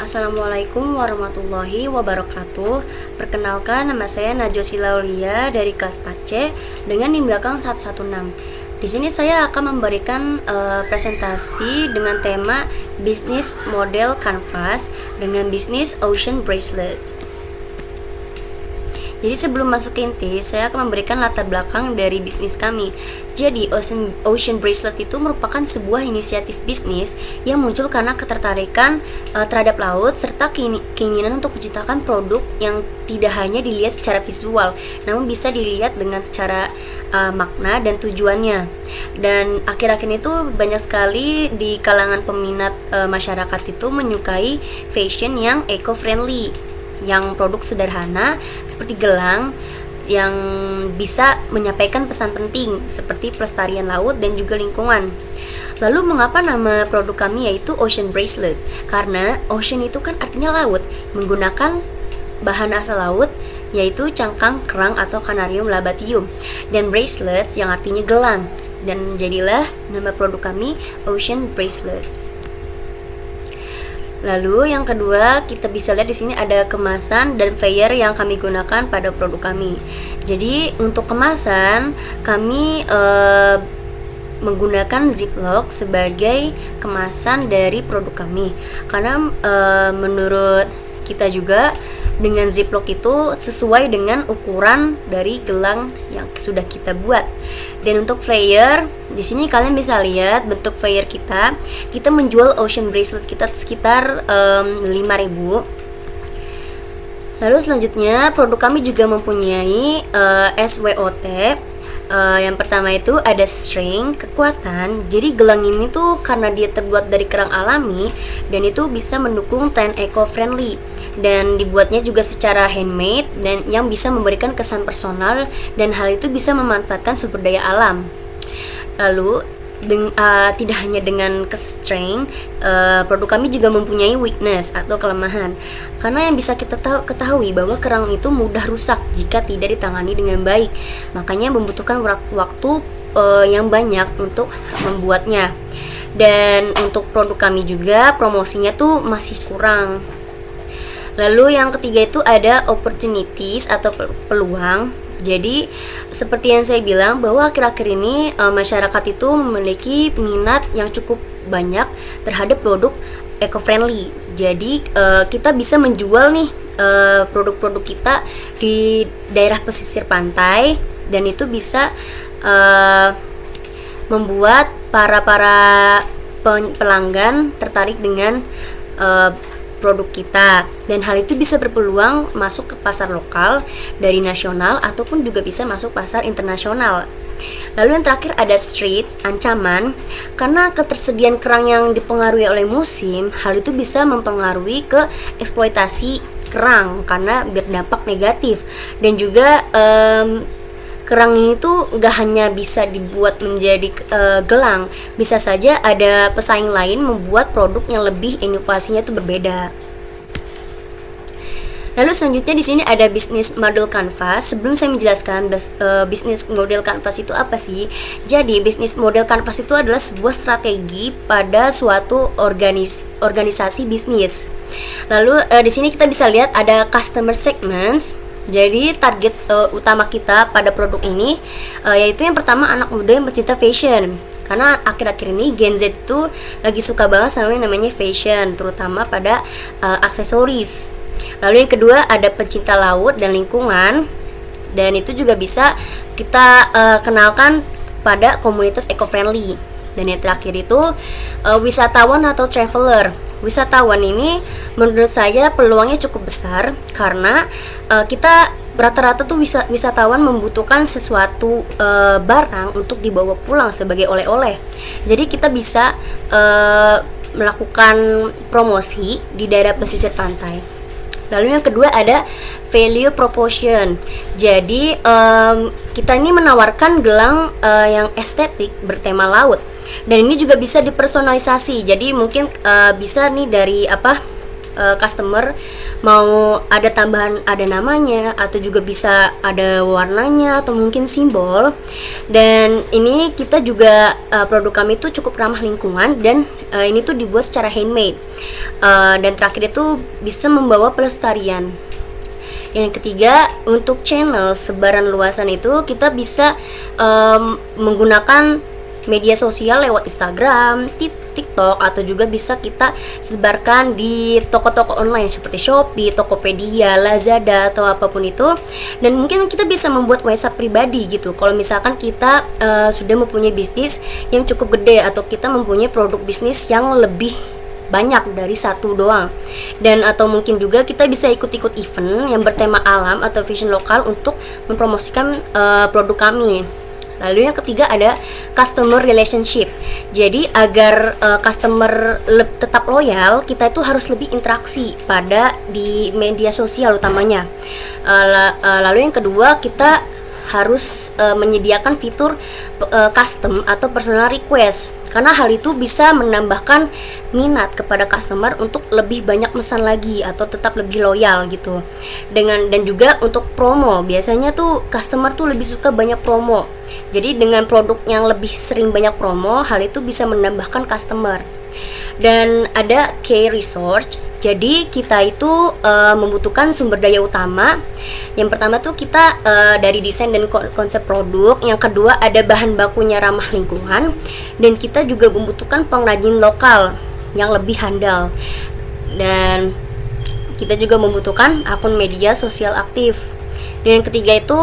Assalamualaikum warahmatullahi wabarakatuh. Perkenalkan, nama saya Najwa Silaulia dari kelas 4C dengan NIM belakang 116. Di sini saya akan memberikan presentasi dengan tema bisnis model kanvas dengan bisnis ocean bracelets. Jadi sebelum masuk ke inti, saya akan memberikan latar belakang dari bisnis kami. Jadi Ocean Bracelet itu merupakan sebuah inisiatif bisnis yang muncul karena ketertarikan terhadap laut serta keinginan untuk menciptakan produk yang tidak hanya dilihat secara visual, namun bisa dilihat dengan secara makna dan tujuannya. Dan akhir-akhir itu banyak sekali di kalangan peminat masyarakat itu menyukai fashion yang eco-friendly, yang produk sederhana seperti gelang yang bisa menyampaikan pesan penting seperti pelestarian laut dan juga lingkungan. Lalu mengapa nama produk kami yaitu Ocean Bracelet? Karena ocean itu kan artinya laut, menggunakan bahan asal laut yaitu cangkang kerang atau Canarium labatium, dan bracelets yang artinya gelang, dan jadilah nama produk kami Ocean Bracelet. Lalu yang kedua, kita bisa lihat di sini ada kemasan dan flyer yang kami gunakan pada produk kami. Jadi untuk kemasan kami menggunakan ziplock sebagai kemasan dari produk kami, karena menurut kita juga dengan ziplock itu sesuai dengan ukuran dari gelang yang sudah kita buat. Dan untuk flyer, di sini kalian bisa lihat bentuk flyer kita. Kita menjual Ocean Bracelet kita sekitar 5.000. Lalu selanjutnya produk kami juga mempunyai SWOT. Yang pertama itu ada string, kekuatan. Jadi gelang ini tuh karena dia terbuat dari kerang alami dan itu bisa mendukung tren eco-friendly, dan dibuatnya juga secara handmade dan yang bisa memberikan kesan personal, dan hal itu bisa memanfaatkan sumber daya alam. Lalu tidak hanya dengan string, produk kami juga mempunyai weakness atau kelemahan, karena yang bisa kita ketahui bahwa kerang itu mudah rusak jika tidak ditangani dengan baik, makanya membutuhkan waktu yang banyak untuk membuatnya. Dan untuk produk kami juga promosinya tuh masih kurang. Lalu yang ketiga itu ada opportunities atau peluang. Jadi seperti yang saya bilang bahwa akhir-akhir ini masyarakat itu memiliki minat yang cukup banyak terhadap produk eco-friendly. Jadi kita bisa menjual nih produk-produk kita di daerah pesisir pantai, dan itu bisa membuat para pelanggan tertarik dengan produk kita, dan hal itu bisa berpeluang masuk ke pasar lokal dari nasional ataupun juga bisa masuk pasar internasional. Lalu yang terakhir ada threats, ancaman. Karena ketersediaan kerang yang dipengaruhi oleh musim, hal itu bisa mempengaruhi ke eksploitasi kerang karena berdampak negatif. Dan juga kerang ini tuh gak hanya bisa dibuat menjadi gelang, bisa saja ada pesaing lain membuat produk yang lebih inovasinya tuh berbeda. Lalu selanjutnya di sini ada bisnis model kanvas. Sebelum saya menjelaskan bisnis model kanvas itu apa sih? Jadi bisnis model kanvas itu adalah sebuah strategi pada suatu organisasi bisnis. Lalu di sini kita bisa lihat ada customer segments. Jadi target utama kita pada produk ini yaitu yang pertama anak muda yang pecinta fashion. Karena akhir-akhir ini Gen Z itu lagi suka banget sama yang namanya fashion, terutama pada aksesoris. Lalu yang kedua ada pecinta laut dan lingkungan, dan itu juga bisa kita kenalkan pada komunitas eco-friendly. Dan yang terakhir itu wisatawan atau traveler. Wisatawan ini menurut saya peluangnya cukup besar karena kita rata-rata tuh wisatawan membutuhkan sesuatu barang untuk dibawa pulang sebagai oleh-oleh. Jadi kita bisa melakukan promosi di daerah pesisir pantai. Lalu yang kedua ada value proposition. Jadi kita ini menawarkan gelang yang estetik bertema laut, dan ini juga bisa dipersonalisasi. Jadi mungkin bisa nih dari customer mau ada tambahan, ada namanya atau juga bisa ada warnanya atau mungkin simbol. Dan ini kita juga produk kami itu cukup ramah lingkungan dan ini tuh dibuat secara handmade. Dan terakhir itu bisa membawa pelestarian. Yang ketiga, untuk channel sebaran luasan itu kita bisa menggunakan media sosial lewat Instagram, TikTok, atau juga bisa kita sebarkan di toko-toko online seperti Shopee, Tokopedia, Lazada, atau apapun itu. Dan mungkin kita bisa membuat WhatsApp pribadi gitu kalau misalkan kita sudah mempunyai bisnis yang cukup gede atau kita mempunyai produk bisnis yang lebih banyak dari satu doang. Dan atau mungkin juga kita bisa ikut-ikut event yang bertema alam atau fashion lokal untuk mempromosikan produk kami. Lalu yang ketiga ada customer relationship. Jadi agar customer tetap loyal, kita itu harus lebih interaksi pada di media sosial utamanya. Lalu yang kedua, kita harus menyediakan fitur custom atau personal request, karena hal itu bisa menambahkan minat kepada customer untuk lebih banyak pesan lagi atau tetap lebih loyal gitu. Dan juga untuk promo, biasanya tuh customer tuh lebih suka banyak promo. Jadi dengan produk yang lebih sering banyak promo, hal itu bisa menambahkan customer. Dan ada key resource. Jadi kita itu membutuhkan sumber daya utama. Yang pertama tuh kita dari desain dan konsep produk. Yang kedua ada bahan bakunya ramah lingkungan. Dan kita juga membutuhkan pengrajin lokal yang lebih handal. Dan kita juga membutuhkan akun media sosial aktif. Dan yang ketiga itu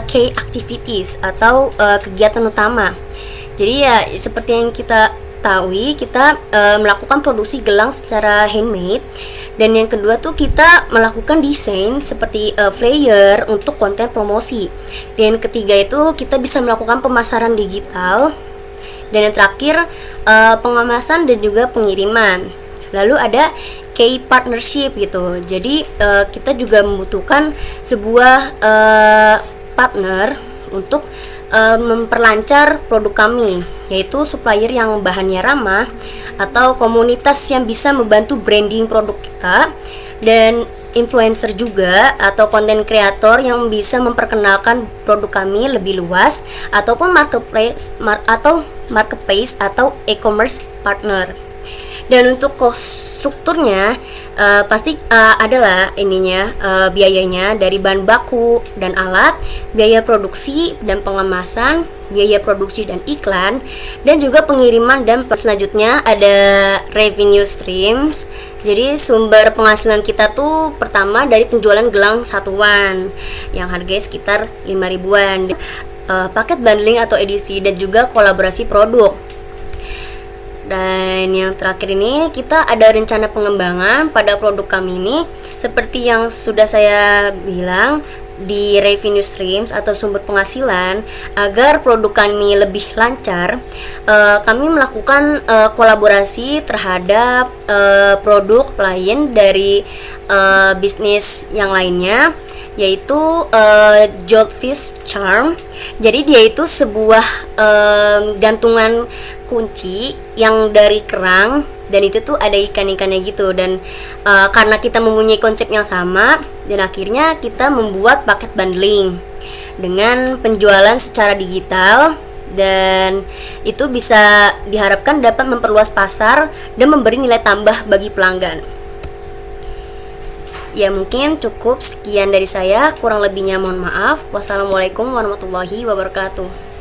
key activities atau kegiatan utama. Jadi ya seperti yang kita ketahui, kita melakukan produksi gelang secara handmade. Dan yang kedua tuh kita melakukan desain seperti flyer untuk konten promosi. Dan yang ketiga itu kita bisa melakukan pemasaran digital. Dan yang terakhir pengemasan dan juga pengiriman. Lalu ada key partnership gitu. Jadi kita juga membutuhkan sebuah partner untuk memperlancar produk kami, yaitu supplier yang bahannya ramah atau komunitas yang bisa membantu branding produk kita, dan influencer juga atau konten kreator yang bisa memperkenalkan produk kami lebih luas, ataupun marketplace atau e-commerce partner. Dan untuk cost strukturnya pasti adalah biayanya dari bahan baku dan alat, biaya produksi dan pengemasan, biaya produksi dan iklan, dan juga pengiriman. Dan selanjutnya ada revenue streams. Jadi sumber penghasilan kita tuh pertama dari penjualan gelang satuan yang harganya sekitar 5 ribuan, paket bundling atau edisi, dan juga kolaborasi produk. Dan yang terakhir ini kita ada rencana pengembangan pada produk kami ini, seperti yang sudah saya bilang di revenue streams atau sumber penghasilan. Agar produk kami lebih lancar, kami melakukan kolaborasi terhadap produk lain dari bisnis yang lainnya, yaitu Jewelfish Charm. Jadi dia itu sebuah gantungan kunci yang dari kerang, dan itu tuh ada ikan-ikannya gitu. Dan karena kita mempunyai konsep yang sama, dan akhirnya kita membuat paket bundling dengan penjualan secara digital, dan itu bisa diharapkan dapat memperluas pasar dan memberi nilai tambah bagi pelanggan. Ya mungkin cukup sekian dari saya, kurang lebihnya mohon maaf. Wassalamualaikum warahmatullahi wabarakatuh.